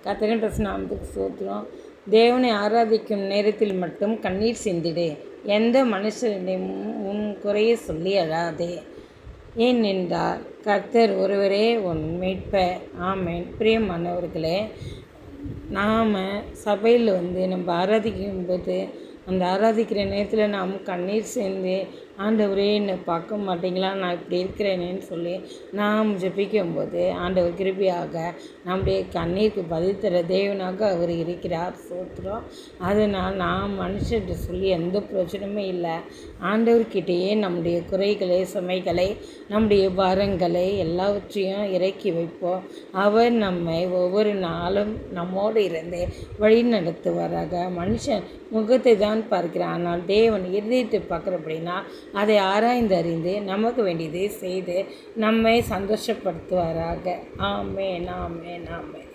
கர்த்தரின் நாமத்துக்கு ஸ்தோத்திரம். தேவனை ஆராதிக்கும் நேரத்தில் மட்டும் கண்ணீர் சிந்திடு. எந்த மனுஷனிடம் உன் குறையை சொல்லி அழாதே. ஏனென்றால் கர்த்தர் ஒருவரே உன் மீட்பர். ஆமென். பிரியமானவர்களே, நாம் சபையில் நம்ம ஆராதிக்கும்போது அந்த ஆராதிக்கிற நேரத்தில் நாம் கண்ணீர் சேர்ந்து ஆண்டவரே என்னை பார்க்க மாட்டீங்களா, நான் இப்படி இருக்கிறேனேன்னு சொல்லி நாம் ஜெபிக்கும்போது ஆண்டவர் கிருபையாக நம்முடைய கண்ணீருக்கு பதில் தர தேவனாக அவர் இருக்கிறார். சோத்திரம். அதனால் நாம் மனுஷர்கிட்ட சொல்லி எந்த பிரச்சனையுமே இல்லை. ஆண்டவர்கிட்டயே நம்முடைய குறைகளை, சுமைகளை, நம்முடைய பாரங்களை எல்லாவற்றையும் இறக்கி வைப்போம். அவர் நம்மை ஒவ்வொரு நாளும் நம்மோடு இருந்து வழி நடத்துவாராக. மனுஷன் முகத்தை தான் பார்க்கிறான், ஆனால் தேவன் இருதயத்தை பார்க்குறப்படினா அதை ஆராய்ந்து அறிந்து நமக்கு வேண்டியதை செய்து நம்மை சந்தோஷப்படுத்துவாராக. ஆமென், ஆமென், ஆமென்.